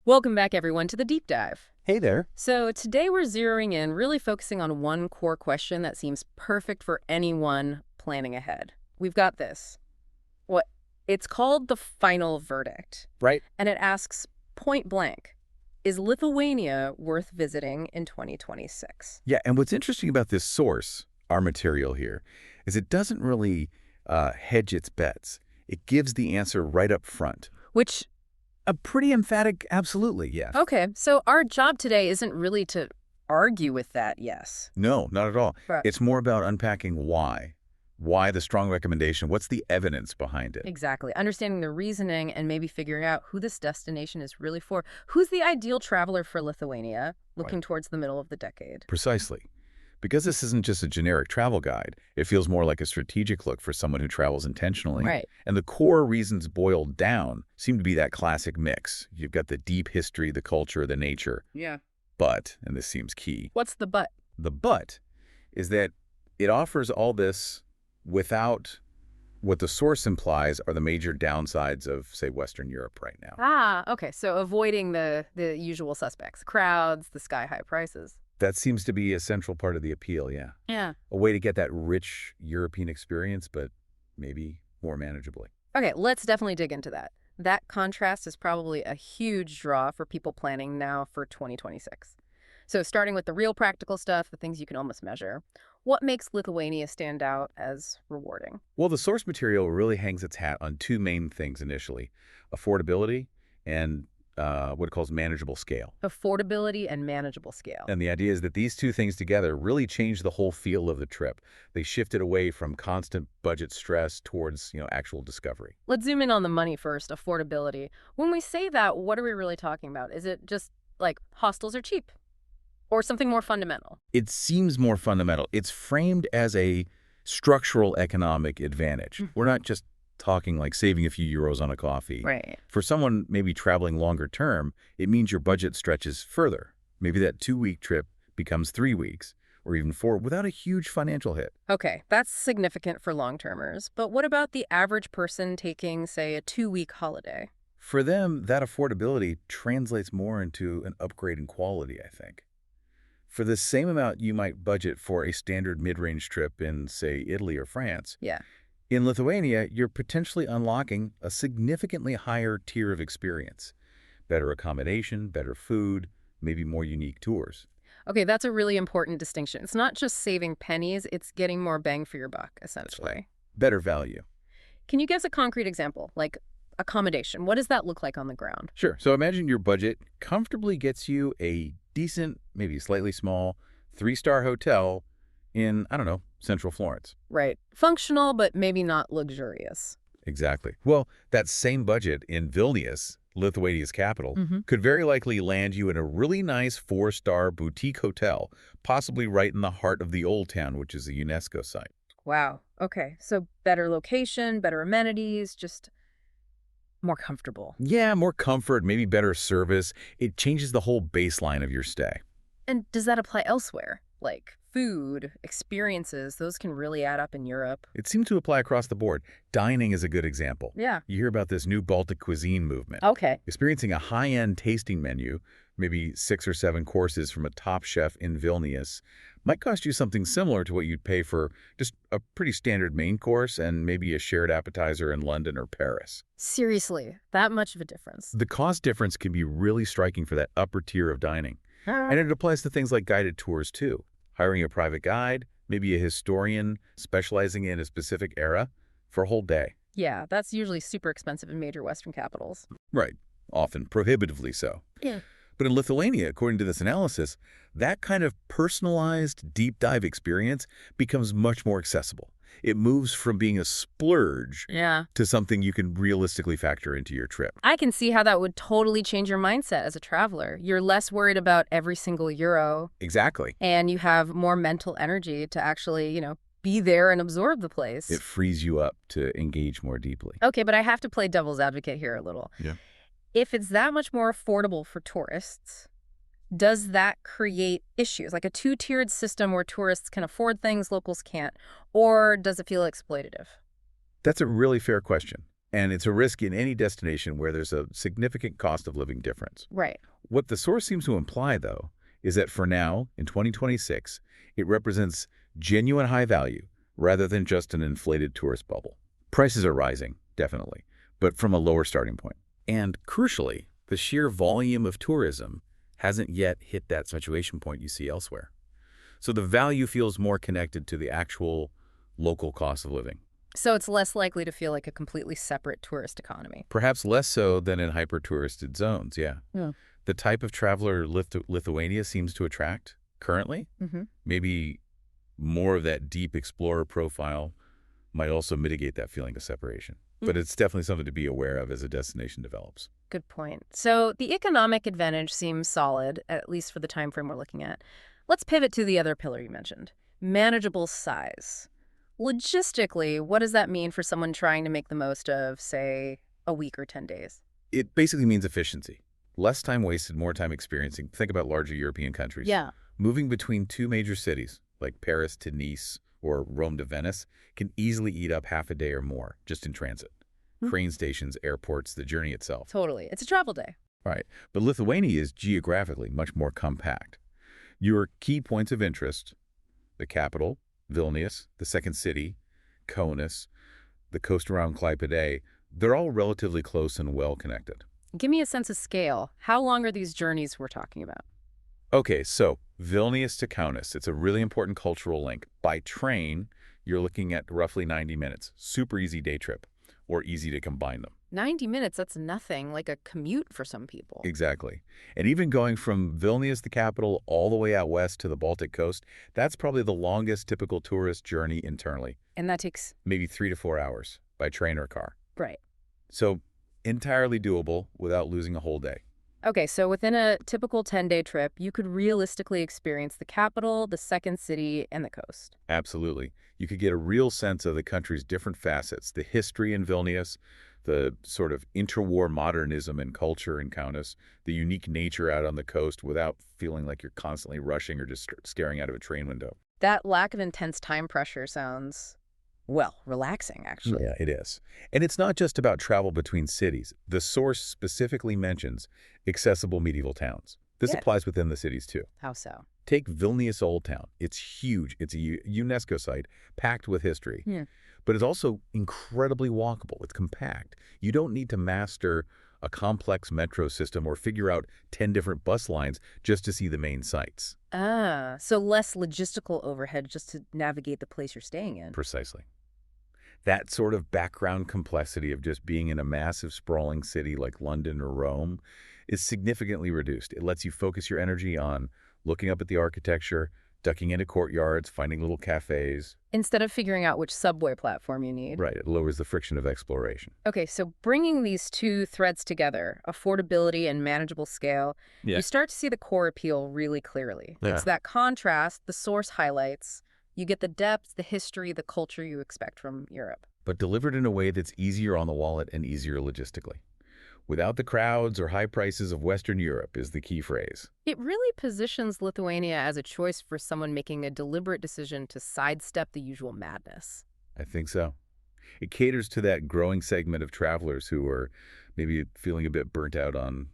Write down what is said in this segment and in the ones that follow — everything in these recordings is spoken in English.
Welcome back, everyone, to the deep dive. Hey there. So today we're zeroing in, really focusing on one core question that seems perfect for anyone planning ahead. We've got this. What It's called the final verdict, Right? and it asks point blank, is Lithuania worth visiting in 2026? Yeah, and what's interesting about this source, our material here, is it doesn't really hedge its bets. It gives the answer right up front. Which, A pretty emphatic absolutely, yes. okay, so our job today isn't really to argue with that yes. No, not at all. Right. It's more about unpacking why. Why the strong recommendation? What's the evidence behind it? Exactly. Understanding the reasoning and maybe figuring out who this destination is really for. Who's the ideal traveler for Lithuania looking Right. towards the middle of the decade? Precisely. Because this isn't just a generic travel guide, it feels more like a strategic look for someone who travels intentionally. Right. And the core reasons boiled down seem to be that classic mix. You've got the deep history, the culture, the nature. Yeah. But, and this seems key, What's the but? the but is that it offers all this without what the source implies are the major downsides of, say, Western Europe right now. Ah, okay. So avoiding the usual suspects, crowds, the sky-high prices. That seems to be a central part of the appeal, yeah. Yeah. A way to get that rich European experience, but maybe more manageably. Okay, let's definitely dig into that. That contrast is probably a huge draw for people planning now for 2026. So starting with the real practical stuff, the things you can almost measure, what makes Lithuania stand out as rewarding? Well, the source material really hangs its hat on two main things initially, affordability and what it calls manageable scale. Affordability and manageable scale. And the idea is that these two things together really change the whole feel of the trip. They shift it away from constant budget stress towards, actual discovery. Let's zoom in on the money first, affordability. When we say that, what are we really talking about? Is it just like hostels are cheap? Or something more fundamental? It seems more fundamental. It's framed as a structural economic advantage. We're not just talking like saving a few euros on a coffee. Right. For someone maybe traveling longer term, it means your budget stretches further. Maybe that 2-week trip becomes 3 weeks or even 4 without a huge financial hit. Okay, that's significant for long-termers. But what about the average person taking, say, a 2-week holiday? For them, that affordability translates more into an upgrade in quality, I think. For the same amount you might budget for a standard mid-range trip in, say, Italy or France, Yeah. in Lithuania, you're potentially unlocking a significantly higher tier of experience. Better accommodation, better food, maybe more unique tours. Okay, that's a really important distinction. It's not just saving pennies, it's getting more bang for your buck, essentially. Better value. Can you give us a concrete example, like accommodation? What does that look like on the ground? Sure. So imagine your budget comfortably gets you a decent, maybe slightly small, 3-star hotel in, I don't know, central Florence. Right. Functional, but maybe not luxurious. Exactly. Well, that same budget in Vilnius, Lithuania's capital, could very likely land you in a really nice 4-star boutique hotel, possibly right in the heart of the Old Town, which is a UNESCO site. Wow. Okay, so better location, better amenities, just more comfortable. Yeah, more comfort, maybe better service. It changes the whole baseline of your stay. And does that apply elsewhere? Like food, experiences, those can really add up in Europe. It seems to apply across the board. Dining is a good example. Yeah. You hear about this new Baltic cuisine movement. Okay. Experiencing a high-end tasting menu, maybe 6 or 7 courses from a top chef in Vilnius, might cost you something similar to what you'd pay for just a pretty standard main course and maybe a shared appetizer in London or Paris. Seriously, that much of a difference. The cost difference can be really striking for that upper tier of dining. And it applies to things like guided tours, too. Hiring a private guide, maybe a historian specializing in a specific era for a whole day. Yeah, that's usually super expensive in major Western capitals. Right. Often prohibitively so. Yeah. But in Lithuania, according to this analysis, that kind of personalized deep dive experience becomes much more accessible. It moves from being a splurge Yeah. to something you can realistically factor into your trip. I can see how that would totally change your mindset as a traveler. You're less worried about every single euro, Exactly. and you have more mental energy to actually, be there and absorb the place. It frees you up to engage more deeply. Okay, but I have to play devil's advocate here a little. Yeah. If it's that much more affordable for tourists, does that create issues, like a 2-tiered system where tourists can afford things locals can't, or does it feel exploitative? That's a really fair question. And it's a risk in any destination where there's a significant cost of living difference. Right. What the source seems to imply, though, is that for now, in 2026, it represents genuine high value rather than just an inflated tourist bubble. Prices are rising, definitely, but from a lower starting point. And crucially, the sheer volume of tourism hasn't yet hit that saturation point you see elsewhere. So the value feels more connected to the actual local cost of living. So it's less likely to feel like a completely separate tourist economy. Perhaps less so than in hyper-touristed zones, yeah. Yeah. The type of traveler Lithuania seems to attract currently, maybe more of that deep explorer profile might also mitigate that feeling of separation. But it's definitely something to be aware of as a destination develops. Good point. So the economic advantage seems solid, at least for the time frame we're looking at. Let's pivot to the other pillar you mentioned, manageable size. Logistically, what does that mean for someone trying to make the most of, say, a week or 10 days? It basically means efficiency. Less time wasted, more time experiencing. Think about larger European countries. Yeah. Moving between two major cities, like Paris to Nice or Rome to Venice, can easily eat up half a day or more just in transit. Train stations, airports, the journey itself. Totally. It's a travel day. Right. But Lithuania is geographically much more compact. Your key points of interest, the capital, Vilnius, the second city, Kaunas, the coast around Klaipėda, they're all relatively close and well connected. Give me a sense of scale. How long are these journeys we're talking about? Okay, so Vilnius to Kaunas, it's a really important cultural link. By train, you're looking at roughly 90 minutes. Super easy day trip, or easy to combine them. 90 minutes, that's nothing, like a commute for some people. Exactly. And even going from Vilnius, the capital, all the way out west to the Baltic coast, that's probably the longest typical tourist journey internally. And that takes... Maybe 3 to 4 hours by train or car. Right. So entirely doable without losing a whole day. Okay, so within a typical 10-day trip, you could realistically experience the capital, the second city, and the coast. Absolutely. You could get a real sense of the country's different facets, the history in Vilnius, the sort of interwar modernism and culture in Kaunas, the unique nature out on the coast without feeling like you're constantly rushing or just staring out of a train window. That lack of intense time pressure sounds, well, relaxing, actually. Yeah, it is. And it's not just about travel between cities. The source specifically mentions accessible medieval towns. This Good. applies within the cities, too. How so? Take Vilnius Old Town. It's huge. It's a UNESCO site packed with history. Yeah. But it's also incredibly walkable. It's compact. You don't need to master a complex metro system or figure out 10 different bus lines just to see the main sites. Ah, so less logistical overhead just to navigate the place you're staying in. Precisely. That sort of background complexity of just being in a massive, sprawling city like London or Rome is significantly reduced. It lets you focus your energy on looking up at the architecture, ducking into courtyards, finding little cafes. Instead of figuring out which subway platform you need. Right, it lowers the friction of exploration. Okay, so bringing these two threads together, affordability and manageable scale, you start to see the core appeal really clearly. Yeah. It's that contrast the source highlights. You get the depth, the history, the culture you expect from Europe. But delivered in a way that's easier on the wallet and easier logistically. Without the crowds or high prices of Western Europe is the key phrase. It really positions Lithuania as a choice for someone making a deliberate decision to sidestep the usual madness. I think so. It caters to that growing segment of travelers who are maybe feeling a bit burnt out on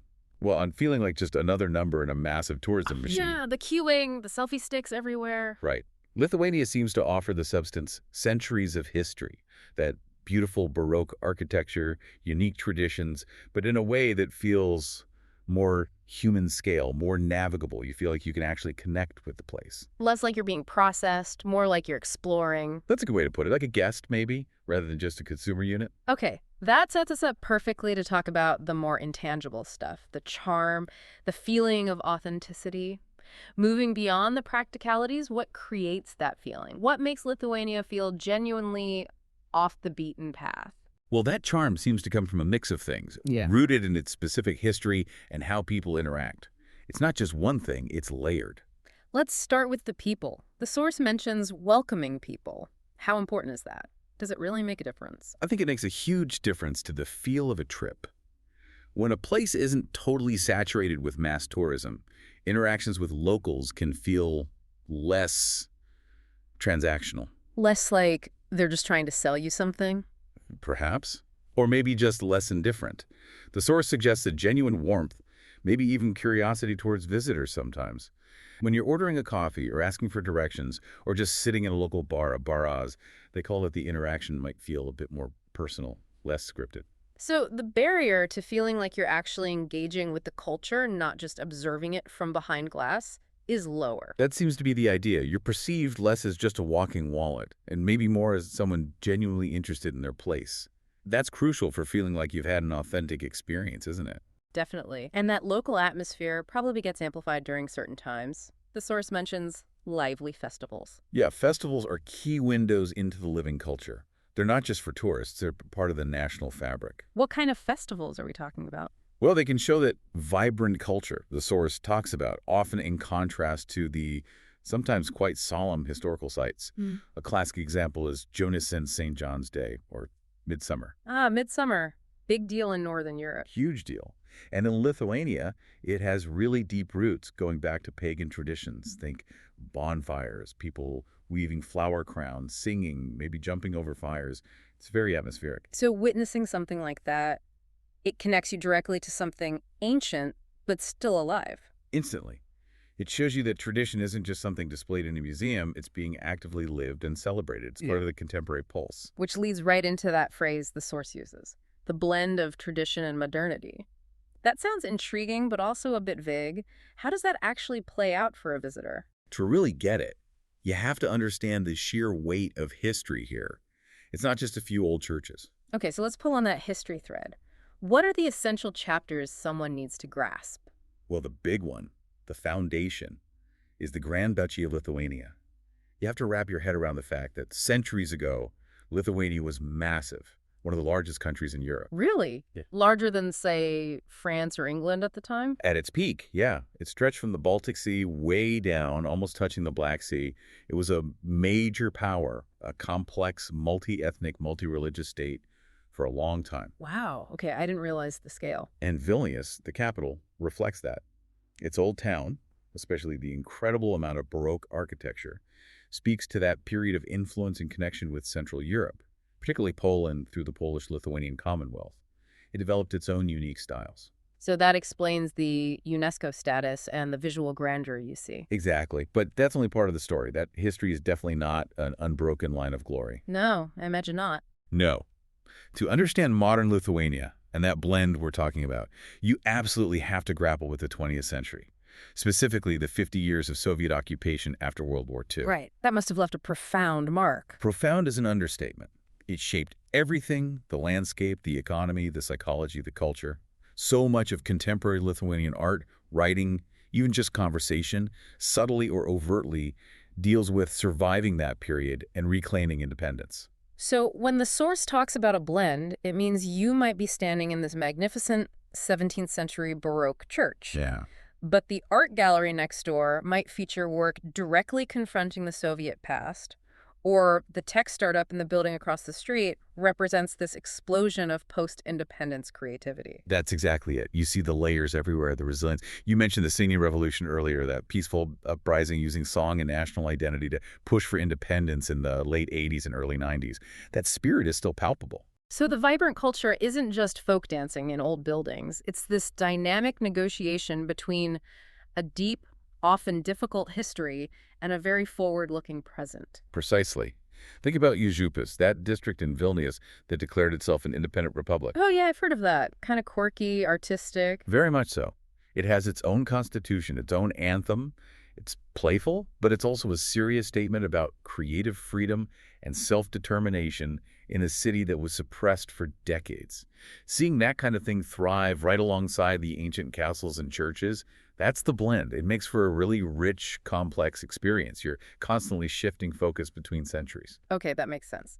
feeling like just another number in a massive tourism machine. Yeah, the queuing, the selfie sticks everywhere. Right. Lithuania seems to offer the substance centuries of history, that beautiful Baroque architecture, unique traditions, but in a way that feels more human scale, more navigable. You feel like you can actually connect with the place. Less like you're being processed, more like you're exploring. That's a good way to put it, like a guest maybe, rather than just a consumer unit. Okay, that sets us up perfectly to talk about the more intangible stuff, the charm, the feeling of authenticity. Moving beyond the practicalities, what creates that feeling? What makes Lithuania feel genuinely off the beaten path? Well, that charm seems to come from a mix of things, rooted in its specific history and how people interact. It's not just one thing, it's layered. Let's start with the people. The source mentions welcoming people. How important is that? Does it really make a difference? I think it makes a huge difference to the feel of a trip. When a place isn't totally saturated with mass tourism, interactions with locals can feel less transactional. Less like they're just trying to sell you something? Perhaps. Or maybe just less indifferent. The source suggests a genuine warmth, maybe even curiosity towards visitors sometimes. When you're ordering a coffee or asking for directions or just sitting in a local bar, a baraz, they call it the interaction might feel a bit more personal, less scripted. So the barrier to feeling like you're actually engaging with the culture, not just observing it from behind glass, is lower. That seems to be the idea. You're perceived less as just a walking wallet, and maybe more as someone genuinely interested in their place. That's crucial for feeling like you've had an authentic experience, isn't it? Definitely. And that local atmosphere probably gets amplified during certain times. The source mentions lively festivals. Yeah, festivals are key windows into the living culture. They're not just for tourists, they're part of the national fabric. What kind of festivals are we talking about? Well, they can show that vibrant culture the source talks about, often in contrast to the sometimes quite solemn historical sites. Hmm. A classic example is Jonas and St. John's Day, or Midsummer. Ah, midsummer. Big deal in Northern Europe. Huge deal. And in Lithuania, it has really deep roots going back to pagan traditions. Think bonfires, people weaving flower crowns, singing, maybe jumping over fires. It's very atmospheric. So witnessing something like that, it connects you directly to something ancient, but still alive. Instantly. It shows you that tradition isn't just something displayed in a museum, it's being actively lived and celebrated. It's part of the contemporary pulse. Which leads right into that phrase the source uses, the blend of tradition and modernity. That sounds intriguing, but also a bit vague. How does that actually play out for a visitor? To really get it, you have to understand the sheer weight of history here. It's not just a few old churches. Okay, so let's pull on that history thread. What are the essential chapters someone needs to grasp? Well, the big one, the foundation, is the Grand Duchy of Lithuania. You have to wrap your head around the fact that centuries ago, Lithuania was massive, one of the largest countries in Europe. Really? Yeah. Larger than, say, France or England at the time? At its peak, yeah. It stretched from the Baltic Sea way down, almost touching the Black Sea. It was a major power, a complex, multi-ethnic, multi-religious state for a long time. Wow. Okay, I didn't realize the scale. And Vilnius, the capital, reflects that. Its old town, especially the incredible amount of Baroque architecture, speaks to that period of influence and connection with Central Europe, particularly Poland through the Polish-Lithuanian Commonwealth. It developed its own unique styles. So that explains the UNESCO status and the visual grandeur you see. Exactly, but that's only part of the story. That history is definitely not an unbroken line of glory. No, I imagine not. No. To understand modern Lithuania and that blend we're talking about, you absolutely have to grapple with the 20th century, specifically the 50 years of Soviet occupation after World War II. Right. That must have left a profound mark. Profound is an understatement. It shaped everything, the landscape, the economy, the psychology, the culture. So much of contemporary Lithuanian art, writing, even just conversation, subtly or overtly, deals with surviving that period and reclaiming independence. So when the source talks about a blend, it means you might be standing in this magnificent 17th century Baroque church. Yeah. But the art gallery next door might feature work directly confronting the Soviet past, or the tech startup in the building across the street represents this explosion of post-independence creativity. That's exactly it. You see the layers everywhere, the resilience. You mentioned the singing revolution earlier, that peaceful uprising using song and national identity to push for independence in the late 80s and early 90s. That spirit is still palpable. So the vibrant culture isn't just folk dancing in old buildings. It's this dynamic negotiation between a deep, often difficult history and a very forward-looking present. Precisely. Think about Ujupis, that district in Vilnius that declared itself an independent republic. Oh yeah, I've heard of that. Kind of quirky, artistic. Very much so. It has its own constitution, its own anthem. It's playful, but it's also a serious statement about creative freedom and self-determination in a city that was suppressed for decades. Seeing that kind of thing thrive right alongside the ancient castles and churches, that's the blend. It makes for a really rich, complex experience. You're constantly shifting focus between centuries. Okay, that makes sense.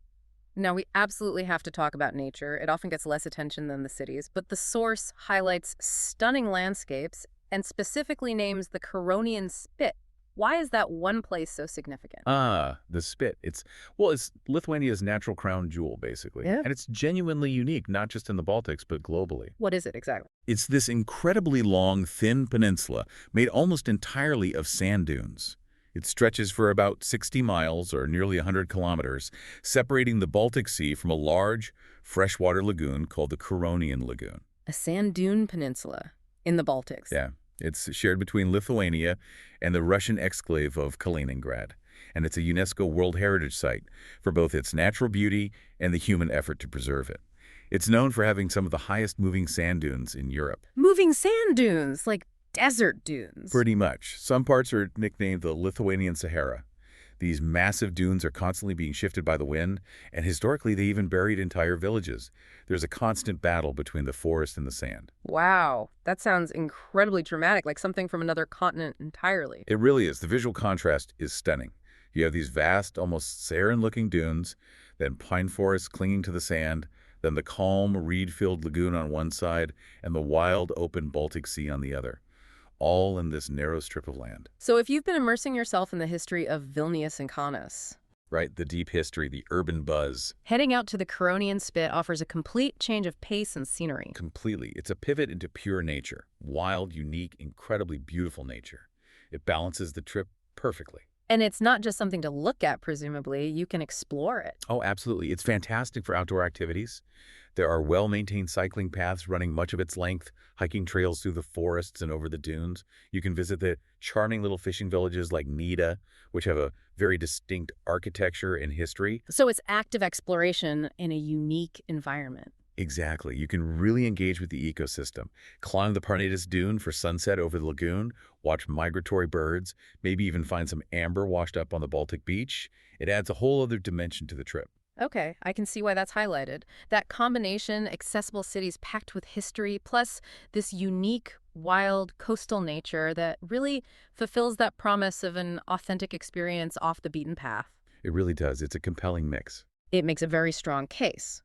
Now, we absolutely have to talk about nature. It often gets less attention than the cities, but the source highlights stunning landscapes and specifically names the Curonian Spit. Why is that one place so significant? Ah, the Spit. It's Lithuania's natural crown jewel, basically. Yeah. And it's genuinely unique, not just in the Baltics, but globally. What is it exactly? It's this incredibly long, thin peninsula made almost entirely of sand dunes. It stretches for about 60 miles, or nearly 100 kilometers, separating the Baltic Sea from a large, freshwater lagoon called the Curonian Lagoon. A sand dune peninsula in the Baltics. Yeah, it's shared between Lithuania and the Russian exclave of Kaliningrad, and it's a UNESCO World Heritage Site for both its natural beauty and the human effort to preserve it. It's known for having some of the highest moving sand dunes in Europe. Moving sand dunes, like desert dunes. Pretty much. Some parts are nicknamed the Lithuanian Sahara. These massive dunes are constantly being shifted by the wind, and historically they even buried entire villages. There's a constant battle between the forest and the sand. Wow, that sounds incredibly dramatic, like something from another continent entirely. It really is. The visual contrast is stunning. You have these vast, almost Saharan-looking dunes, then pine forests clinging to the sand, then the calm, reed-filled lagoon on one side, and the wild, open Baltic Sea on the other, all in this narrow strip of land. So if you've been immersing yourself in the history of Vilnius and Kaunas, Right, the deep history, the urban buzz. heading out to the Curonian Spit offers a complete change of pace and scenery. Completely. It's a pivot into pure nature. Wild, unique, incredibly beautiful nature. It balances the trip perfectly. And it's not just something to look at, presumably. You can explore it. Oh, absolutely. It's fantastic for outdoor activities. There are well-maintained cycling paths running much of its length, hiking trails through the forests and over the dunes. You can visit the charming little fishing villages like Nida, which have a very distinct architecture and history. So it's active exploration in a unique environment. Exactly. You can really engage with the ecosystem. Climb the Parnassus Dune for sunset over the lagoon, watch migratory birds, maybe even find some amber washed up on the Baltic beach. It adds a whole other dimension to the trip. Okay, I can see why that's highlighted. That combination, accessible cities packed with history, plus this unique, wild, coastal nature that really fulfills that promise of an authentic experience off the beaten path. It really does. It's a compelling mix. It makes a very strong case.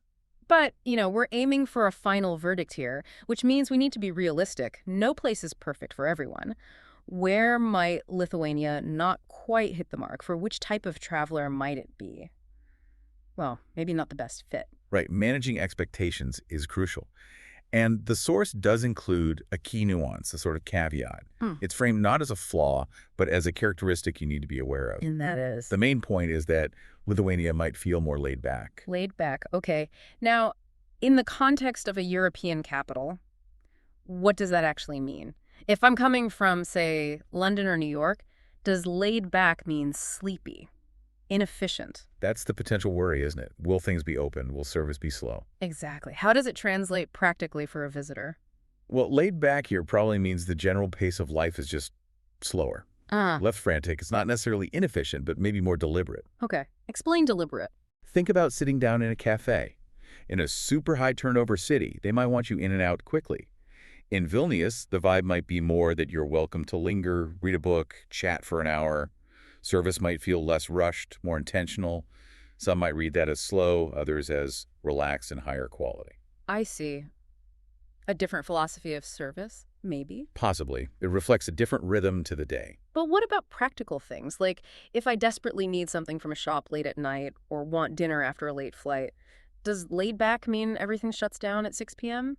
But, we're aiming for a final verdict here, which means we need to be realistic. No place is perfect for everyone. Where might Lithuania not quite hit the mark? For which type of traveler might it be? Well, maybe not the best fit. Right. Managing expectations is crucial. And the source does include a key nuance, a sort of caveat. It's framed not as a flaw, but as a characteristic you need to be aware of. And that is? The main point is that Lithuania might feel more laid back. Laid back. Okay. Now, in the context of a European capital, what does that actually mean? If I'm coming from, say, London or New York, does laid back mean sleepy, inefficient? That's the potential worry, isn't it? Will things be open? Will service be slow? Exactly. How does it translate practically for a visitor? Well, laid back here probably means the general pace of life is just slower. Less frantic. It's not necessarily inefficient, but maybe more deliberate. Okay. Explain deliberate. Think about sitting down in a cafe. In a super high turnover city, they might want you in and out quickly. In Vilnius, the vibe might be more that you're welcome to linger, read a book, chat for an hour. Service might feel less rushed, more intentional. Some might read that as slow, others as relaxed and higher quality. I see. A different philosophy of service, maybe? Possibly. It reflects a different rhythm to the day. But what about practical things? Like, if I desperately need something from a shop late at night or want dinner after a late flight, does laid back mean everything shuts down at 6 p.m.?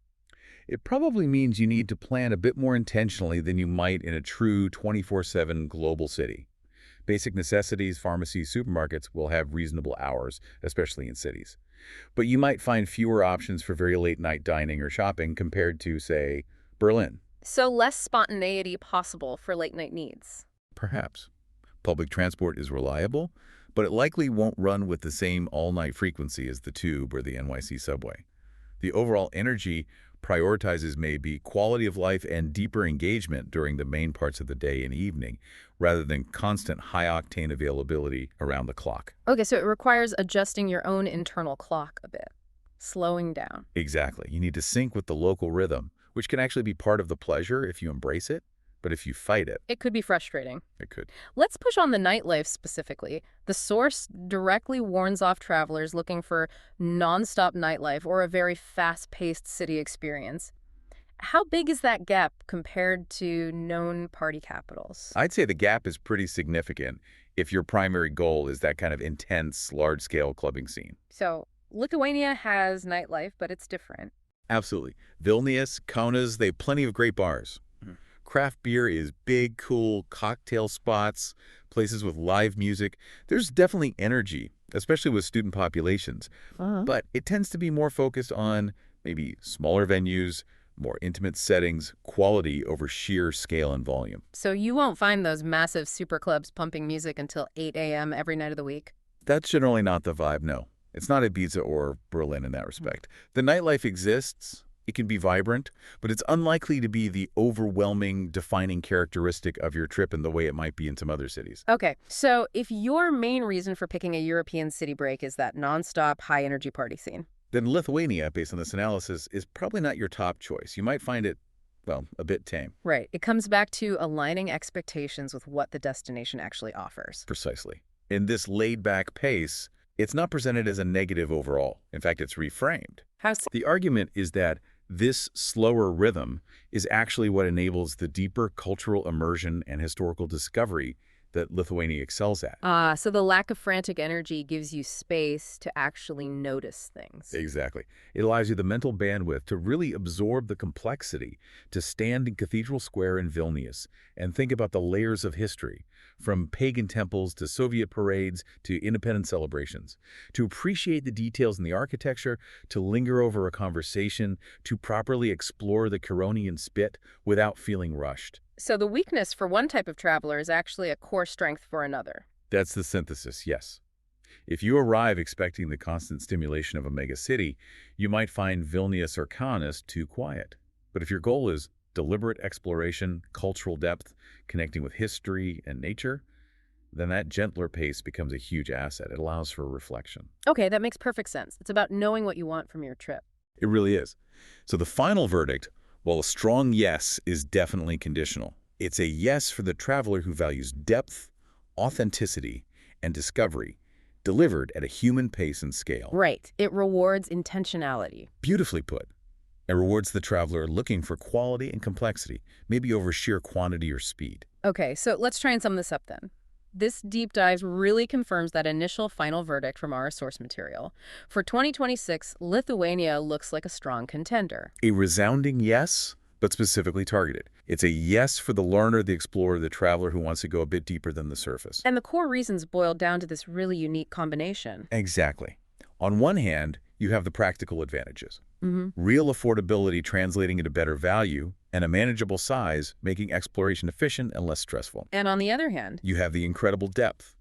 It probably means you need to plan a bit more intentionally than you might in a true 24/7 global city. Basic necessities, pharmacies, supermarkets will have reasonable hours, especially in cities. But you might find fewer options for very late-night dining or shopping compared to, say, Berlin. So less spontaneity possible for late-night needs. Perhaps. Public transport is reliable, but it likely won't run with the same all-night frequency as the tube or the NYC subway. The overall energy prioritizes maybe quality of life and deeper engagement during the main parts of the day and evening, rather than constant high-octane availability around the clock. Okay, so it requires adjusting your own internal clock a bit, slowing down. Exactly. You need to sync with the local rhythm, which can actually be part of the pleasure if you embrace it, but if you fight it, It could be frustrating. it could. Let's push on the nightlife specifically. The source directly warns off travelers looking for nonstop nightlife or a very fast-paced city experience. How big is that gap compared to known party capitals? I'd say the gap is pretty significant if your primary goal is that kind of intense, large-scale clubbing scene. So, Lithuania has nightlife, but it's different. Absolutely. Vilnius, Kaunas, they have plenty of great bars. Craft beer is big, cool cocktail spots, places with live music. There's definitely energy, especially with student populations. But it tends to be more focused on maybe smaller venues, more intimate settings, quality over sheer scale and volume. So you won't find those massive super clubs pumping music until 8 a.m. every night of the week? That's generally not the vibe, no. It's not Ibiza or Berlin in that respect. The nightlife exists, it can be vibrant, but it's unlikely to be the overwhelming, defining characteristic of your trip in the way it might be in some other cities. Okay, so if your main reason for picking a European city break is that nonstop high-energy party scene. Then Lithuania, based on this analysis, is probably not your top choice. You might find it, well, a bit tame. Right, it comes back to aligning expectations with what the destination actually offers. Precisely. In this laid-back pace, it's not presented as a negative overall. In fact, it's reframed. How so? The argument is that this slower rhythm is actually what enables the deeper cultural immersion and historical discovery that Lithuania excels at. So the lack of frantic energy gives you space to actually notice things. Exactly. It allows you the mental bandwidth to really absorb the complexity, to stand in Cathedral Square in Vilnius and think about the layers of history, from pagan temples to Soviet parades to independence celebrations, to appreciate the details in the architecture, to linger over a conversation, to properly explore the Curonian Spit without feeling rushed. So the weakness for one type of traveler is actually a core strength for another. That's the synthesis, yes. If you arrive expecting the constant stimulation of a megacity, you might find Vilnius or Kaunas too quiet. But if your goal is deliberate exploration, cultural depth, connecting with history and nature, then that gentler pace becomes a huge asset. It allows for reflection. Okay, that makes perfect sense. It's about knowing what you want from your trip. It really is. So the final verdict, while a strong yes, is definitely conditional. It's a yes for the traveler who values depth, authenticity, and discovery, delivered at a human pace and scale. Right. It rewards intentionality. Beautifully put. It rewards the traveler looking for quality and complexity, maybe over sheer quantity or speed. Okay, so let's try and sum this up then. This deep dive really confirms that initial final verdict from our source material. For 2026, Lithuania looks like a strong contender. A resounding yes, but specifically targeted. It's a yes for the learner, the explorer, the traveler who wants to go a bit deeper than the surface. And the core reasons boil down to this really unique combination. Exactly. On one hand, you have the practical advantages. Real affordability translating into better value, and a manageable size making exploration efficient and less stressful. And on the other hand, You have the incredible depth,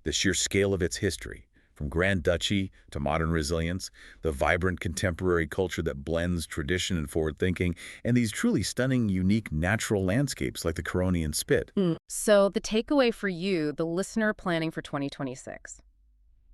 the sheer scale of its history, from Grand Duchy to modern resilience, the vibrant contemporary culture that blends tradition and forward thinking, and these truly stunning, unique natural landscapes like the Curonian Spit. So the takeaway for you, the listener planning for 2026.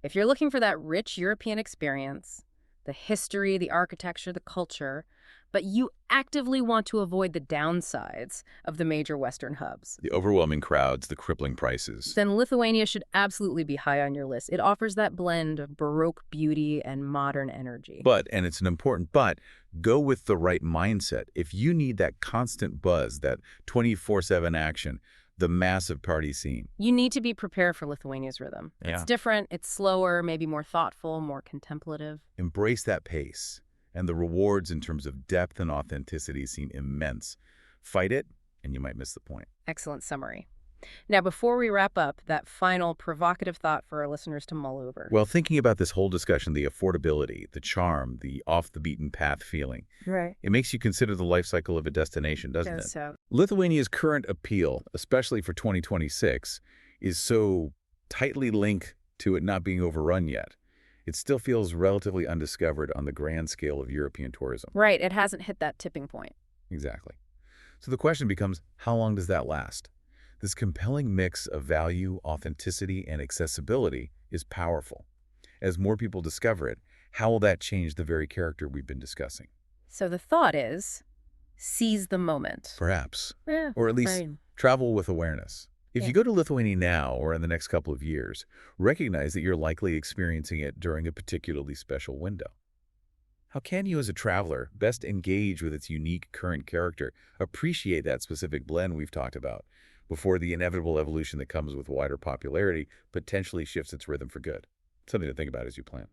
If you're looking for that rich European experience, the history, the architecture, the culture, but you actively want to avoid the downsides of the major Western hubs, The overwhelming crowds, the crippling prices. then Lithuania should absolutely be high on your list. It offers that blend of Baroque beauty and modern energy. But, and it's an important but, go with the right mindset. If you need that constant buzz, that 24/7 action, the massive party scene. You need to be prepared for Lithuania's rhythm. Yeah. It's different, it's slower, maybe more thoughtful, more contemplative. Embrace that pace, and the rewards in terms of depth and authenticity seem immense. Fight it, and you might miss the point. Excellent summary. Now, before we wrap up, that final provocative thought for our listeners to mull over. Well, thinking about this whole discussion, the affordability, the charm, the off-the-beaten-path feeling, Right. it makes you consider the life cycle of a destination, doesn't it? So, Lithuania's current appeal, especially for 2026, is so tightly linked to it not being overrun yet. It still feels relatively undiscovered on the grand scale of European tourism. right, it hasn't hit that tipping point. Exactly. So the question becomes, how long does that last? This compelling mix of value, authenticity, and accessibility is powerful. As more people discover it, how will that change the very character we've been discussing? So the thought is, seize the moment. Perhaps. Yeah, Or at least right. travel with awareness. If Yeah. you go to Lithuania now or in the next couple of years, recognize that you're likely experiencing it during a particularly special window. How can you as a traveler best engage with its unique current character, appreciate that specific blend we've talked about, before the inevitable evolution that comes with wider popularity potentially shifts its rhythm for good? Something to think about as you plan.